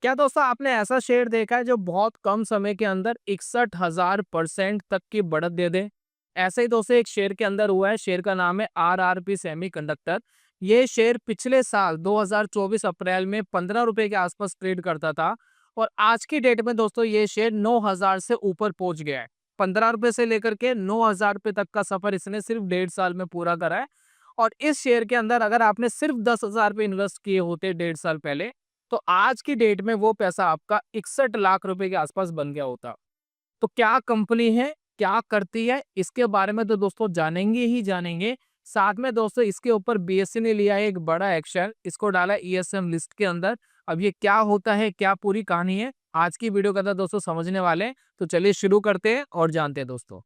क्या दोस्तों आपने ऐसा शेयर देखा है जो बहुत कम समय के अंदर 61,000% तक की बढ़त दे दे? ऐसे ही दोस्तों एक शेयर के अंदर हुआ है, शेयर का नाम है आरआरपी सेमीकंडक्टर। ये शेयर पिछले साल 2024 अप्रैल में 15 रुपए के आसपास ट्रेड करता था और आज की डेट में दोस्तों ये शेयर 9,000 से ऊपर पहुंच गया है। 15 रुपए से लेकर के 9,000 रुपए तक का सफर इसने सिर्फ 1.5 साल में पूरा करा है। और इस शेयर के अंदर अगर आपने सिर्फ 10,000 रुपए इन्वेस्ट किए होते 1.5 साल पहले, तो आज की डेट में वो पैसा आपका 61 लाख रुपए के आसपास बन गया होता। तो क्या कंपनी है, क्या करती है, इसके बारे में तो दोस्तों जानेंगे ही जानेंगे। साथ में दोस्तों इसके ऊपर बीएसई ने लिया है एक बड़ा एक्शन, इसको डाला ईएसएम लिस्ट के अंदर। अब ये क्या होता है, क्या पूरी कहानी है, आज की वीडियो के अंदर दोस्तों समझने वाले हैं। तो चलिए शुरू करते हैं और जानते हैं दोस्तों।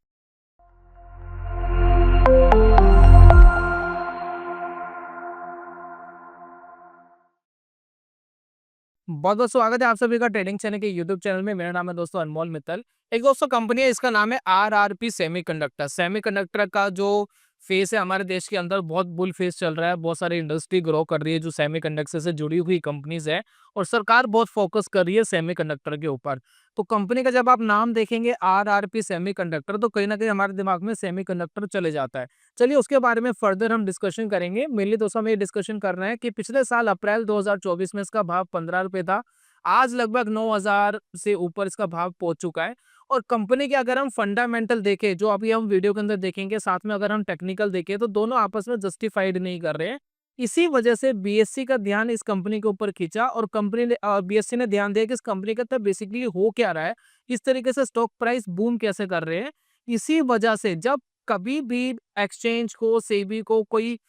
बहुत बहुत स्वागत है आप सभी का ट्रेडिंग चैनल के यूट्यूब चैनल में। मेरा नाम है दोस्तों अनमोल मित्तल। एक दोस्तों कंपनी है, इसका नाम है आरआरपी सेमीकंडक्टर। सेमीकंडक्टर का जो फेस है हमारे देश के अंदर बहुत बुल फेस चल रहा है। बहुत सारी इंडस्ट्री ग्रो कर रही है जो सेमीकंडक्टर से जुड़ी हुई कंपनीज है और सरकार बहुत फोकस कर रही है सेमीकंडक्टर के ऊपर। तो कंपनी का जब आप नाम देखेंगे आरआरपी सेमीकंडक्टर, तो कहीं ना कहीं हमारे दिमाग में सेमीकंडक्टर चले जाता है। चलिए उसके बारे में फर्दर हम डिस्कशन करेंगे। मेनली दोस्तों हम ये डिस्कशन कर रहे हैं कि पिछले साल अप्रैल 2024 में इसका भाव 15 रुपए था। आज लगभग 9,000 से ऊपर इसका भाव पहुंच चुका है। और कंपनी के अगर हम फंडामेंटल देखें, जो अभी हम वीडियो के अंदर देखेंगे, साथ में अगर हम टेक्निकल देखें, तो दोनों आपस में जस्टिफाइड नहीं कर रहे हैं। इसी वजह से बीएससी का ध्यान इस कंपनी के ऊपर खींचा और कंपनी ने बीएससी ने ध्यान दिया कि इस कंपनी का तब बेसिकली हो क्या रहा है, इस तरीके से स्टॉक प्राइस बूम कैसे कर रहे हैं। इसी वजह से जब कभी भी एक्सचेंज को, सेबी को कोई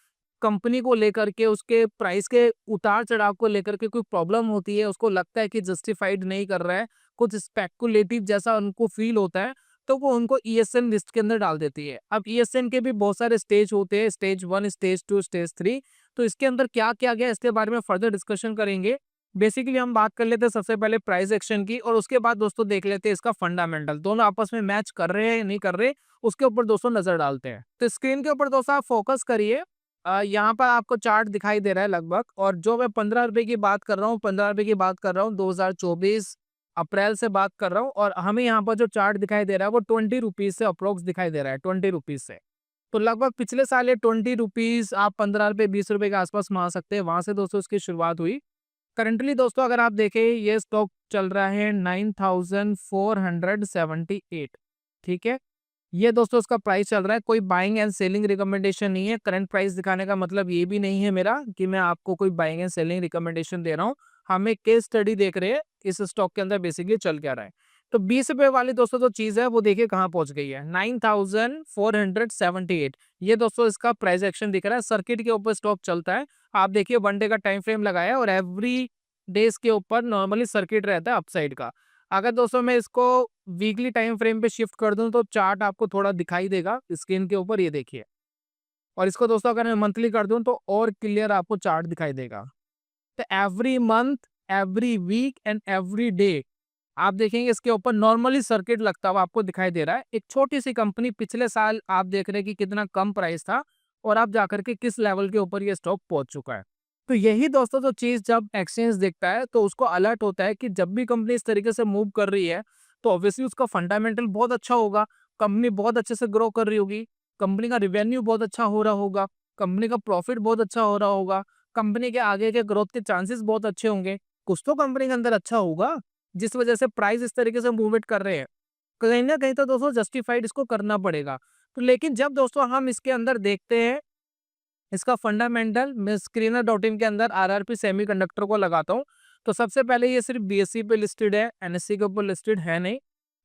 कंपनी को लेकर के, उसके प्राइस के उतार चढ़ाव को लेकर के कोई प्रॉब्लम होती है, उसको लगता है कि जस्टिफाइड नहीं कर रहा है, कुछ स्पेकुलेटिव जैसा उनको फील होता है, तो वो उनको ईएसएन लिस्ट के अंदर डाल देती है। अब ईएसएन के भी बहुत सारे स्टेज होते हैं, स्टेज 1, स्टेज 2, स्टेज 3। तो इसके अंदर क्या क्या गया इसके बारे में फर्दर डिस्कशन करेंगे। बेसिकली हम बात कर लेते हैं सबसे पहले प्राइस एक्शन की, और उसके बाद दोस्तों देख लेते हैं इसका फंडामेंटल, दोनों आपस में मैच कर रहे हैं नहीं कर रहे, उसके ऊपर दोस्तों नजर डालते हैं। तो स्क्रीन के ऊपर दोस्तों आप फोकस करिए। यहाँ पर आपको चार्ट दिखाई दे रहा है लगभग, और जो मैं 15 रुपए की बात कर रहा हूँ, 15 रुपए की बात कर रहा हूँ, 2024 अप्रैल से बात कर रहा हूँ। और हमें यहाँ पर जो चार्ट दिखाई दे रहा है वो 20 रुपीज से अप्रोक्स दिखाई दे रहा है, 20 रुपीज से। तो लगभग पिछले साल ये 20 रुपीज, आप 15 रुपए 20 रुपए के आसपास मान सकते हैं, वहां से दोस्तों इसकी शुरुआत हुई। करंटली दोस्तों अगर आप देखें, ये स्टॉक चल रहा है 9,478। ठीक है, ये दोस्तों इसका प्राइस चल रहा है। कोई बाइंग एंड सेलिंग रिकमेंडेशन नहीं है। करंट प्राइस दिखाने का मतलब ये भी नहीं है मेरा कि मैं आपको कोई बाइंग एंड सेलिंग रिकमेंडेशन दे रहा हूँ। हम एक केस स्टडी देख रहे हैं इस स्टॉक के अंदर बेसिकली चल क्या रहा है। तो 20 रुपए वाली दोस्तों जो चीज है वो देखिए कहाँ पहुंच गई है, 9,478। ये दोस्तों इसका प्राइस एक्शन दिख रहा है। सर्किट के ऊपर स्टॉक चलता है। आप देखिए 1 डे का टाइम फ्रेम लगाया है और एवरी डेज के ऊपर नॉर्मली सर्किट रहता है अपसाइड का। अगर दोस्तों मैं इसको वीकली टाइम फ्रेम पे शिफ्ट कर दूं तो चार्ट आपको थोड़ा दिखाई देगा स्क्रीन के ऊपर, ये देखिए। और इसको दोस्तों अगर मैं मंथली कर दूं तो और क्लियर आपको चार्ट दिखाई देगा। तो every month, every week and every day आप देखेंगे इसके ऊपर नॉर्मली सर्किट लगता हुआ आपको दिखाई दे रहा है। एक छोटी सी कंपनी, पिछले साल आप देख रहे हैं कि कितना कम प्राइस था और आप जाकर के किस लेवल के ऊपर ये स्टॉक पहुंच चुका है। तो यही दोस्तों जो चीज जब एक्सचेंज देखता है तो उसको अलर्ट होता है कि जब भी कंपनी इस तरीके से मूव कर रही है तो ऑब्वियसली उसका फंडामेंटल बहुत अच्छा होगा, कंपनी बहुत अच्छे से ग्रो कर रही होगी, कंपनी का रिवेन्यू बहुत अच्छा हो रहा होगा, कंपनी का प्रॉफिट बहुत अच्छा हो रहा होगा, कंपनी के आगे के ग्रोथ के चांसेस बहुत अच्छे होंगे। कुछ तो कंपनी के अंदर अच्छा होगा जिस वजह से प्राइस इस तरीके से मूवमेंट कर रहे हैं। कहीं ना कहीं तो दोस्तों जस्टिफाइड इसको करना पड़ेगा। तो लेकिन जब दोस्तों हम इसके अंदर देखते हैं इसका फंडामेंटल, मैं स्क्रीनर डॉट इन के अंदर आरआरपी सेमीकंडक्टर को लगाता हूँ, तो सबसे पहले ये सिर्फ बीएसई पे लिस्टेड है, एनएससी के ऊपर लिस्टेड है नहीं।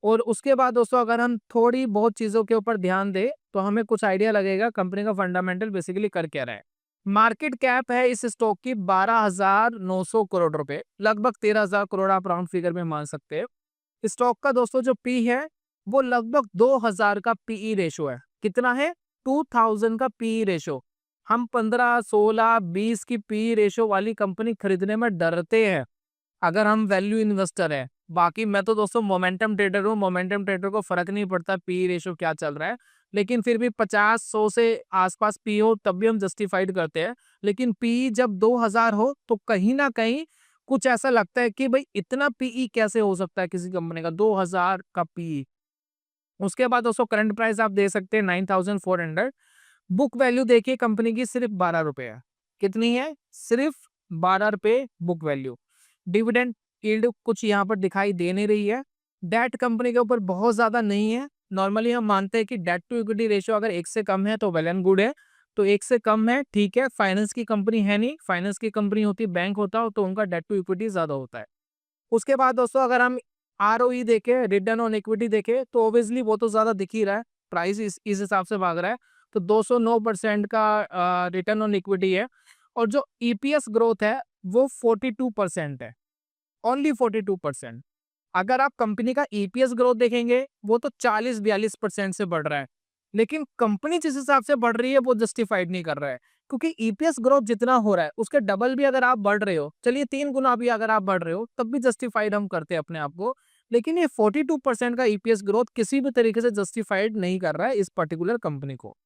और उसके बाद दोस्तों अगर हम थोड़ी बहुत चीज़ों के ऊपर ध्यान दें तो हमें कुछ आइडिया लगेगा कंपनी का फंडामेंटल बेसिकली कर क्या रहा है। मार्केट कैप है इस स्टॉक की 12,900 करोड़ रुपए, लगभग 13,000 करोड़ आप राउंड फिगर में मान सकते हैं। स्टॉक का दोस्तों जो पी है वो लगभग 2,000 का पीई रेशो है। कितना है? 2,000 का पीई रेशो। हम 15, 16, 20 की पीई रेशो वाली कंपनी खरीदने में डरते हैं अगर हम वैल्यू इन्वेस्टर है। बाकी मैं तो दोस्तों मोमेंटम ट्रेडर हूँ, मोमेंटम ट्रेडर को फर्क नहीं पड़ता पीई रेशो क्या चल रहा है। लेकिन फिर भी 50, 100 से आसपास पी हो तब भी हम जस्टिफाइड करते हैं। लेकिन पी जब 2,000 हो तो कहीं ना कहीं कुछ ऐसा लगता है कि भाई इतना पीई कैसे हो सकता है किसी कंपनी का, 2000 का पीई। उसके बाद दोस्तों करंट प्राइस आप दे सकते हैं 9400। बुक वैल्यू देखिए कंपनी की सिर्फ 12 रुपए है। कितनी है? सिर्फ 12 रुपए बुक वैल्यू। डिविडेंड यील्ड कुछ यहाँ पर दिखाई दे नहीं रही है। डेट कंपनी के ऊपर बहुत ज्यादा नहीं है। नॉर्मली हम मानते हैं कि डेट टू इक्विटी रेशियो अगर 1 से कम है तो वेल एंड गुड है। तो 1 से कम है, ठीक है। फाइनेंस की कंपनी है नहीं, फाइनेंस की कंपनी होती बैंक होता हो तो उनका डेट टू इक्विटी ज्यादा होता है। उसके बाद दोस्तों अगर हम आरओई देखें, रिटर्न ऑन इक्विटी देखें, तो ऑब्वियसली वो तो ज्यादा दिख ही रहा है, प्राइस इस हिसाब से भाग रहा है। तो 209% का रिटर्न ऑन इक्विटी है। और जो ईपीएस ग्रोथ है वो 42% है, ओनली 42%। अगर आप कंपनी का ईपीएस ग्रोथ देखेंगे वो तो 40-42% से बढ़ रहा है। लेकिन कंपनी जिस हिसाब से बढ़ रही है वो जस्टिफाइड नहीं कर रहा है, क्योंकि ईपीएस ग्रोथ जितना हो रहा है उसके डबल भी अगर आप बढ़ रहे हो, चलिए 3 गुना भी अगर आप बढ़ रहे हो तब भी जस्टिफाइड हम करते हैं अपने आप को। लेकिन ये 42% का ईपीएस ग्रोथ किसी भी तरीके से जस्टिफाइड नहीं कर रहा है इस पर्टिकुलर कंपनी को।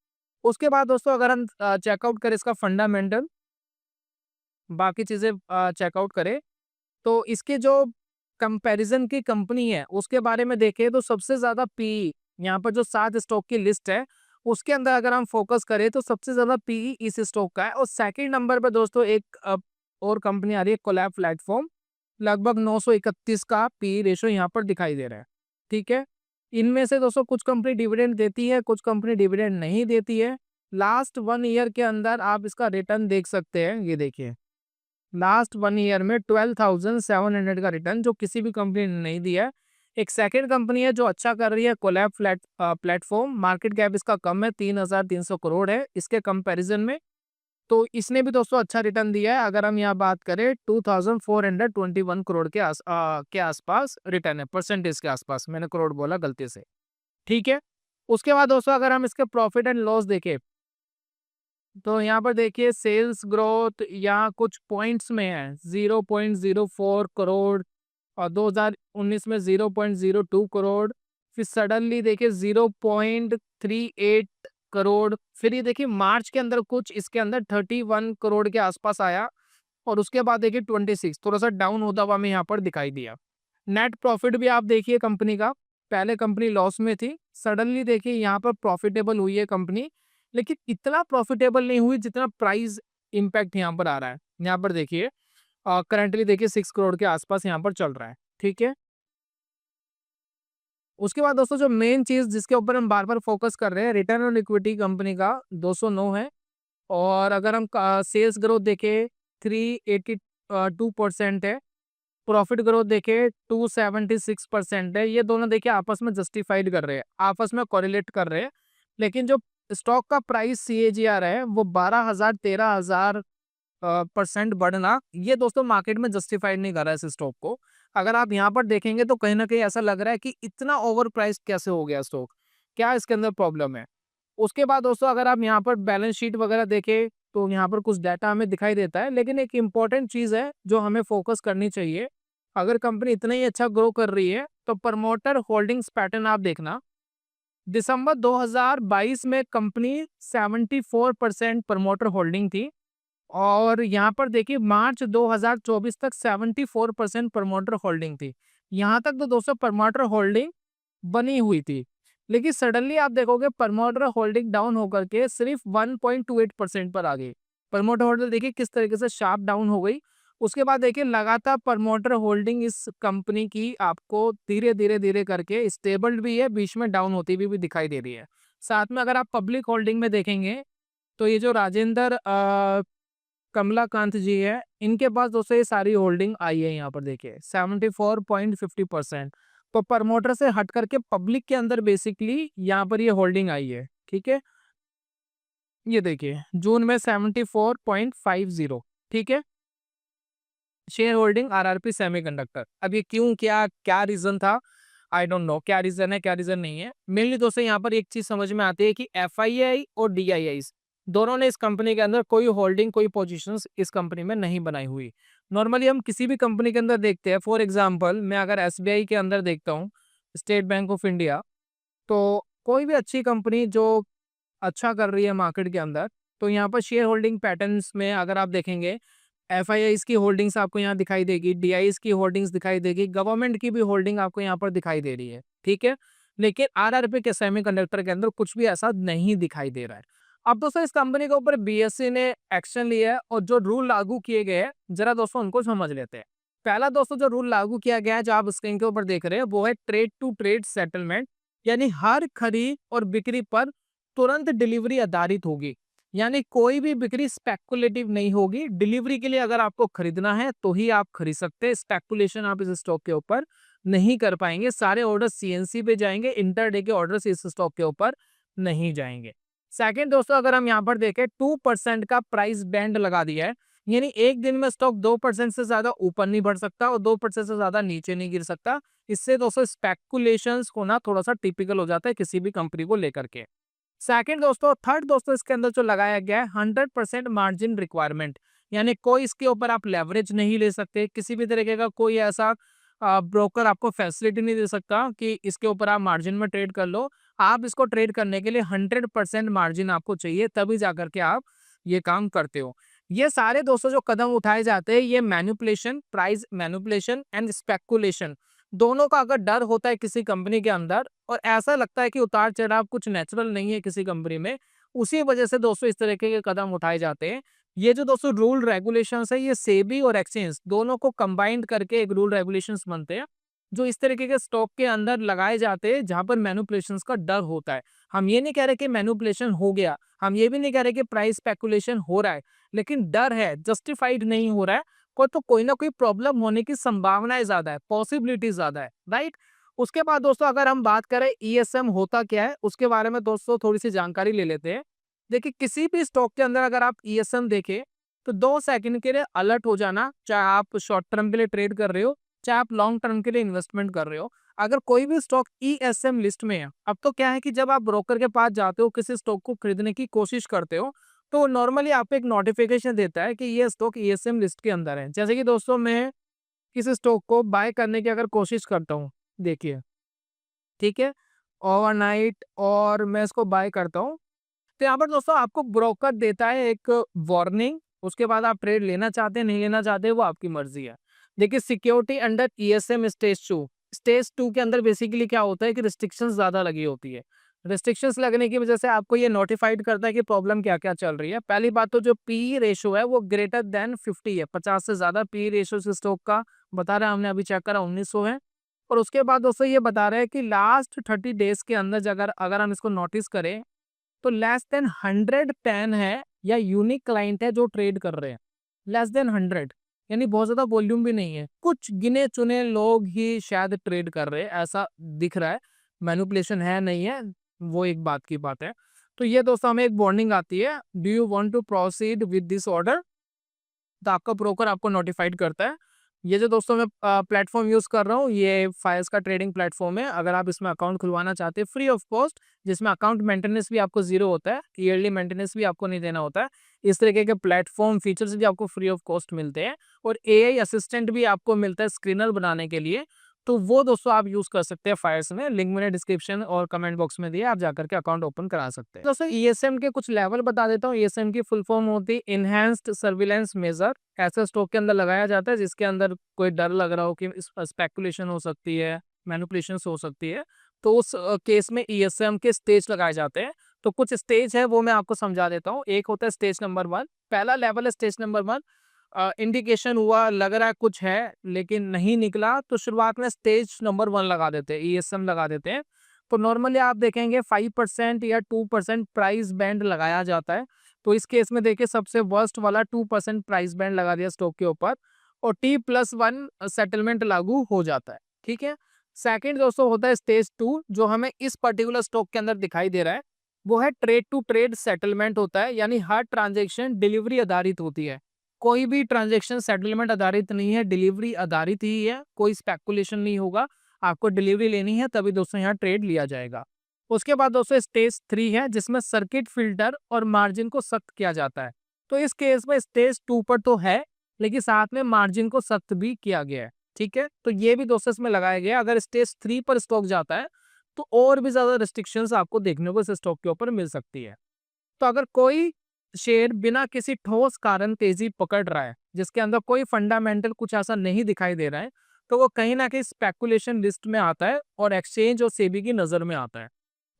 उसके बाद दोस्तों अगर हम चेकआउट करें इसका फंडामेंटल, बाकी चीजें चेकआउट करें, तो इसके जो कंपैरिजन की कंपनी है उसके बारे में देखें तो सबसे ज्यादा पीई, यहाँ पर जो 7 स्टॉक की लिस्ट है उसके अंदर अगर हम फोकस करें तो सबसे ज्यादा पीई इस स्टॉक का है। और सेकंड नंबर पर दोस्तों एक और कंपनी आ रही है कोलैब प्लेटफॉर्म, लगभग 931 का पीई रेशो यहाँ पर दिखाई दे रहा है, ठीक है। इनमें से दोस्तों कुछ कंपनी डिविडेंड देती है, कुछ कंपनी डिविडेंड नहीं देती है। लास्ट 1 ईयर के अंदर आप इसका रिटर्न देख सकते हैं, ये देखिए लास्ट 1 ईयर में 12,700 का रिटर्न जो किसी भी कंपनी ने नहीं दिया है। एक सेकंड कंपनी है जो अच्छा कर रही है, कोलैब प्लेटफॉर्म, मार्केट कैप इसका कम है, 3,300 करोड़ है इसके कंपैरिजन में। तो इसने भी दोस्तों अच्छा रिटर्न दिया है। अगर हम यहाँ बात करें 2,421 करोड़ के आसपास रिटर्न है, परसेंटेज के आसपास, मैंने करोड़ बोला गलती से, ठीक है। उसके बाद दोस्तों अगर हम इसके प्रॉफिट एंड लॉस देखें तो यहाँ पर देखिए सेल्स ग्रोथ यहाँ कुछ पॉइंट्स में है, 0.04 करोड़, और 2019 में 0.02 करोड़, फिर सडनली देखिए 0.38 करोड़, फिर ये देखिए मार्च के अंदर कुछ इसके अंदर 31 करोड़ के आसपास आया, और उसके बाद देखिए 26 थोड़ा सा डाउन होता हुआ हमें यहाँ पर दिखाई दिया। नेट प्रॉफिट भी आप देखिए कंपनी का, पहले कंपनी लॉस में थी, सडनली देखिए यहाँ पर प्रॉफिटेबल हुई है कंपनी, लेकिन इतना प्रॉफिटेबल नहीं हुई जितना प्राइस इम्पैक्ट यहाँ पर आ रहा है। यहाँ पर देखिए करंटली देखिए 6 करोड़ के आसपास यहाँ पर चल रहा है, ठीक है। उसके बाद दोस्तों जो मेन चीज जिसके ऊपर हम बार बार फोकस कर रहे हैं, रिटर्न ऑन इक्विटी कंपनी का 209 है। और अगर हम सेल्स ग्रोथ देखें 382% है, प्रॉफिट ग्रोथ देखें 276% है। ये दोनों देखिए आपस में जस्टिफाइड कर रहे हैं, आपस में कोरिलेट कर रहे हैं। लेकिन जो स्टॉक का प्राइस सीएजीआर है वो 12,000 13,000 परसेंट बढ़ना, ये दोस्तों मार्केट में जस्टिफाइड नहीं कर रहा है इस स्टॉक को। अगर आप यहाँ पर देखेंगे तो कहीं ना कहीं ऐसा लग रहा है कि इतना ओवर प्राइस कैसे हो गया स्टॉक, क्या इसके अंदर प्रॉब्लम है। उसके बाद दोस्तों अगर आप यहाँ पर बैलेंस शीट वगैरह देखें तो यहाँ पर कुछ डाटा हमें दिखाई देता है, लेकिन एक इम्पॉर्टेंट चीज है जो हमें फोकस करनी चाहिए। अगर कंपनी इतना ही अच्छा ग्रो कर रही है तो प्रमोटर होल्डिंग्स पैटर्न आप देखना। दिसंबर 2022 में कंपनी 74% प्रमोटर होल्डिंग थी, और यहाँ पर देखिए मार्च 2024 तक 74% प्रमोटर होल्डिंग थी। यहाँ तक तो दोस्तों प्रमोटर होल्डिंग बनी हुई थी, लेकिन सडनली आप देखोगे प्रमोटर होल्डिंग डाउन होकर के सिर्फ 1.28% पर आ गई। प्रमोटर होल्डिंग देखिए किस तरीके से शार्प डाउन हो गई। उसके बाद देखिए लगातार प्रमोटर होल्डिंग इस कंपनी की आपको धीरे धीरे धीरे करके स्टेबल भी है, बीच में डाउन होती भी दिखाई दे रही है। साथ में अगर आप पब्लिक होल्डिंग में देखेंगे तो ये जो राजेंद्र कमलाकांत जी है, इनके पास दोस्तों ये सारी होल्डिंग आई है। यहाँ पर देखिए 74.50%। तो प्रमोटर से हट करके पब्लिक के अंदर बेसिकली यहाँ पर ये होल्डिंग आई है, ठीक है। ये देखिए जून में 74.50, ठीक है। Share holding RRP semiconductor. अब ये क्यों, क्या क्या रीजन था, आई डोंट नो क्या रीजन है क्या रीजन नहीं है। मेनली दोस्तों यहाँ पर एक चीज समझ में आती है कि एफआईआई और डीआईआई दोनों ने इस कंपनी के अंदर कोई होल्डिंग कोई पोजीशंस इस कंपनी में नहीं बनाई हुई। नॉर्मली हम किसी भी कंपनी के अंदर देखते हैं, फॉर एग्जांपल मैं अगर एसबीआई के अंदर देखता हूँ, स्टेट बैंक ऑफ इंडिया, तो कोई भी अच्छी कंपनी जो अच्छा कर रही है मार्केट के अंदर, तो यहाँ पर शेयर होल्डिंग पैटर्न्स में अगर आप देखेंगे एफआईआईस की होल्डिंग्स आपको यहाँ दिखाई देगी, डीआईस की होल्डिंग्स दिखाई देगी, गवर्नमेंट की भी होल्डिंग आपको यहाँ पर दिखाई दे रही है, ठीक है। लेकिन आरआरपी के सेमीकंडक्टर के अंदर कुछ भी ऐसा नहीं दिखाई दे रहा है। अब दोस्तों इस कंपनी के ऊपर बीएसई ने एक्शन लिया है और जो रूल लागू किए गए हैं जरा दोस्तों उनको समझ लेते हैं। पहला दोस्तों जो रूल लागू किया गया है जो आप स्क्रीन के ऊपर देख रहे हैं वो है ट्रेड टू ट्रेड सेटलमेंट, यानी हर खरीद और बिक्री पर तुरंत डिलीवरी आधारित होगी। यानी कोई भी बिक्री स्पेकुलेटिव नहीं होगी। डिलीवरी के लिए अगर आपको खरीदना है तो ही आप खरीद सकते हैं। स्पेकुलेशन आप इस स्टॉक के ऊपर नहीं कर पाएंगे। सारे ऑर्डर सीएनसी पे जाएंगे, इंटरडे के ऑर्डर इस स्टॉक के ऊपर नहीं जाएंगे। सेकंड दोस्तों अगर हम यहाँ पर देखें 2% का प्राइस बैंड लगा दिया है, यानी एक दिन में स्टॉक 2% से ज्यादा ऊपर नहीं बढ़ सकता और 2% से ज्यादा नीचे नहीं गिर सकता। इससे दोस्तों स्पेकुलेशंस होना थोड़ा सा टिपिकल हो जाता है किसी भी कंपनी को लेकर के। सेकंड दोस्तों, थर्ड दोस्तों इसके अंदर जो लगाया गया है 100% मार्जिन रिक्वायरमेंट, यानी कोई इसके ऊपर आप लेवरेज नहीं ले सकते। किसी भी तरीके का कोई ऐसा ब्रोकर आपको फैसिलिटी नहीं दे सकता कि इसके ऊपर आप मार्जिन में ट्रेड कर लो। आप इसको ट्रेड करने के लिए 100% मार्जिन आपको चाहिए, तभी जाकर के आप ये काम करते हो। ये सारे दोस्तों जो कदम उठाए जाते हैं ये manipulation, price manipulation and speculation, दोनों का अगर डर होता है किसी कंपनी के अंदर और ऐसा लगता है कि उतार चढ़ाव कुछ नेचुरल नहीं है किसी कंपनी में, उसी वजह से दोस्तों इस तरीके के कदम उठाए जाते हैं। ये जो दोस्तों रूल रेगुलेशंस है ये सेबी और एक्सचेंज दोनों को कंबाइंड करके एक रूल रेगुलेशंस बनते हैं जो इस तरीके के स्टॉक के अंदर लगाए जाते हैं जहां पर मैनिपुलेशंस का डर होता है। हम ये नहीं कह रहे कि मैनिपुलेशन हो गया, हम ये भी नहीं कह रहे कि प्राइस स्पेकुलेशन हो रहा है, लेकिन डर है, जस्टिफाइड नहीं हो रहा है, तो कोई ना कोई प्रॉब्लम होने की संभावनाएं ज्यादा है, पॉसिबिलिटी ज्यादा है, राइट। उसके बाद दोस्तों अगर हम बात करें ईएसएम होता क्या है उसके बारे में दोस्तों थोड़ी सी जानकारी ले लेते हैं। देखिए किसी भी स्टॉक के अंदर अगर आप ईएसएम देखें तो 2 सेकंड के लिए अलर्ट हो जाना, चाहे आप शॉर्ट टर्म के लिए ट्रेड कर रहे हो चाहे आप लॉन्ग टर्म के लिए इन्वेस्टमेंट कर रहे हो। अगर कोई भी स्टॉक ईएसएम लिस्ट में है, अब तो क्या है कि जब आप ब्रोकर के पास जाते हो किसी स्टॉक को खरीदने की कोशिश करते हो तो नॉर्मली आपको एक नोटिफिकेशन देता है कि ये स्टॉक ईएसएम लिस्ट के अंदर है। जैसे कि दोस्तों मैं किस स्टॉक को बाय करने की अगर कोशिश करता हूँ, देखिए ठीक है, ओवरनाइट, और मैं इसको बाय करता हूँ तो यहाँ पर दोस्तों आपको ब्रोकर देता है एक वार्निंग। उसके बाद आप ट्रेड लेना चाहते हैं नहीं लेना चाहते वो आपकी मर्जी है। देखिए सिक्योरिटी अंडर ईएसएम स्टेज 2 के अंदर बेसिकली क्या होता है कि रिस्ट्रिक्शंस ज्यादा लगी होती है। रिस्ट्रिक्शंस लगने की वजह से आपको ये नोटिफाइड करता है कि प्रॉब्लम क्या क्या चल रही है। पहली बात तो जो पी रेशो है वो ग्रेटर देन 50 है, 50 से ज्यादा पी रेशो स्टॉक का बता रहा है, हमने अभी चेक करा 1900 है। और उसके बाद दोस्तों ये बता रहे हैं कि लास्ट 30 डेज के अंदर अगर अगर हम इसको नोटिस करें तो लेस देन 100 पेन है या यूनिक क्लाइंट है जो ट्रेड कर रहे हैं। लेस देन 100 यानी बहुत ज्यादा वॉल्यूम भी नहीं है, कुछ गिने चुने लोग ही शायद ट्रेड कर रहे हैं ऐसा दिख रहा है। मैनिपुलेशन है नहीं है वो एक बात की बात है। तो ये दोस्तों हमें एक वार्निंग आती है, do you want to proceed with this order, तो आपका ब्रोकर आपको नोटिफाइड करता है। ये जो दोस्तों मैं प्लेटफॉर्म यूज कर रहा हूँ ये फायर्स का ट्रेडिंग प्लेटफॉर्म है। अगर आप इसमें अकाउंट खुलवाना चाहते हैं फ्री ऑफ कॉस्ट, जिसमें अकाउंट मेंटेनेंस भी आपको जीरो होता है, ईयरली मेंटेनेंस भी आपको नहीं देना होता है, इस तरीके के प्लेटफॉर्म फीचर्स भी आपको फ्री ऑफ कॉस्ट मिलते हैं और एआई असिस्टेंट भी आपको मिलता है स्क्रीनर बनाने के लिए। तो वो दोस्तों आप यूज कर सकते हैं फायर्स में, लिंक मैंने डिस्क्रिप्शन और कमेंट बॉक्स में दिया, आप जाकर के अकाउंट ओपन करा सकते हैं। दोस्तों ईएसएम के कुछ लेवल बता देता हूँ। ईएसएम की फुल फॉर्म होती है इनहेंस्ड सर्विलेंस मेजर। ऐसे स्टॉक के अंदर लगाया जाता है जिसके अंदर कोई डर लग रहा हो कि स्पेकुलेशन हो सकती है, मैनिपुलेशन हो सकती है, तो उस केस में ईएसएम के स्टेज लगाए जाते हैं। तो कुछ स्टेज है वो मैं आपको समझा देता हूँ। एक होता है स्टेज नंबर 1, पहला लेवल है स्टेज नंबर 1। इंडिकेशन हुआ लग रहा है कुछ है लेकिन नहीं निकला तो शुरुआत में स्टेज नंबर 1 लगा देते हैं, ईएसएम लगा देते हैं। तो नॉर्मली आप देखेंगे 5% या 2% प्राइस बैंड लगाया जाता है। तो इस केस में देखिए सबसे वर्स्ट वाला 2% प्राइस बैंड लगा दिया स्टॉक के ऊपर और T+1 सेटलमेंट लागू हो जाता है, ठीक है। सेकंड दोस्तों होता है स्टेज 2 जो हमें इस पर्टिकुलर स्टॉक के अंदर दिखाई दे रहा है, वो है ट्रेड टू ट्रेड सेटलमेंट होता है, यानी हर ट्रांजेक्शन डिलीवरी आधारित होती है। कोई भी ट्रांजेक्शन सेटलमेंट आधारित नहीं है, डिलीवरी आधारित ही है, कोई स्पेकुलेशन नहीं होगा। आपको डिलीवरी लेनी है तभी दोस्तों यहाँ ट्रेड लिया जाएगा। उसके बाद दोस्तों स्टेज 3 है जिसमें सर्किट फिल्टर और मार्जिन को सख्त किया जाता है। तो इस केस में स्टेज 2 पर तो है लेकिन साथ में मार्जिन को सख्त भी किया गया है, ठीक है। तो ये भी दोस्तों इसमें लगाया गया। अगर स्टेज 3 पर स्टॉक जाता है तो और भी ज्यादा रिस्ट्रिक्शंस आपको देखने को इस स्टॉक के ऊपर मिल सकती है। तो अगर कोई शेयर बिना किसी ठोस कारण तेजी पकड़ रहा है, जिसके अंदर कोई फंडामेंटल कुछ ऐसा नहीं दिखाई दे रहा है, तो वो कहीं ना कहीं स्पेकुलेशन लिस्ट में आता है और एक्सचेंज और सेबी की नजर में आता है।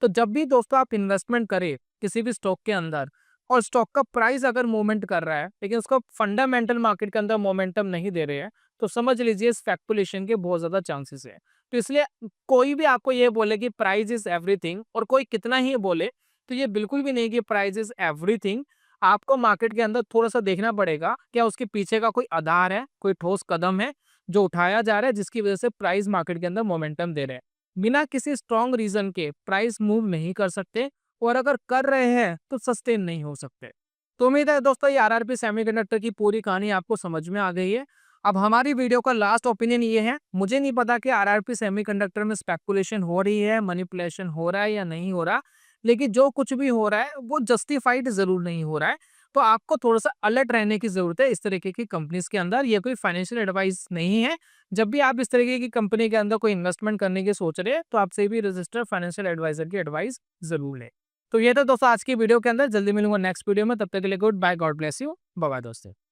तो जब भी दोस्तों आप इन्वेस्टमेंट करें किसी भी स्टॉक के अंदर और स्टॉक का प्राइस अगर मूवमेंट कर रहा है लेकिन उसको फंडामेंटल मार्केट के अंदर मोमेंटम नहीं दे रहे हैं, तो समझ लीजिए स्पेकुलेशन के बहुत ज्यादा चांसेस है। तो इसलिए कोई भी आपको ये बोले कि प्राइस इज एवरीथिंग, और कोई कितना ही बोले, तो ये बिल्कुल भी नहीं कि प्राइस इज एवरीथिंग। आपको मार्केट के अंदर थोड़ा सा देखना पड़ेगा क्या उसके पीछे का कोई आधार है, कोई ठोस कदम है जो उठाया जा रहा है जिसकी वजह से प्राइस मार्केट के अंदर मोमेंटम दे रहे हैं। बिना किसी स्ट्रॉन्ग रीजन के प्राइस मूव नहीं कर सकते, और अगर कर रहे हैं तो सस्टेन नहीं हो सकते। तो उम्मीद है दोस्तों ये आरआरपी सेमीकंडक्टर की पूरी कहानी आपको समझ में आ गई है। अब हमारी वीडियो का लास्ट ओपिनियन ये है, मुझे नहीं पता कि आरआरपी सेमीकंडक्टर में स्पेकुलेशन हो रही है, मैनिपुलेशन हो रहा है या नहीं हो रहा, लेकिन जो कुछ भी हो रहा है वो जस्टिफाइड जरूर नहीं हो रहा है। तो आपको थोड़ा सा अलर्ट रहने की जरूरत है इस तरीके की कंपनीज के अंदर। ये कोई फाइनेंशियल एडवाइस नहीं है। जब भी आप इस तरीके की कंपनी के अंदर कोई इन्वेस्टमेंट करने की सोच रहे हैं तो आपसे भी रजिस्टर्ड फाइनेंशियल एडवाइजर की एडवाइस जरूर लें। तो ये था दोस्तों आज की वीडियो के अंदर। जल्दी मिलूंगा नेक्स्ट वीडियो में, तब तक के लिए good bye, God bless you, bye bye दोस्तों।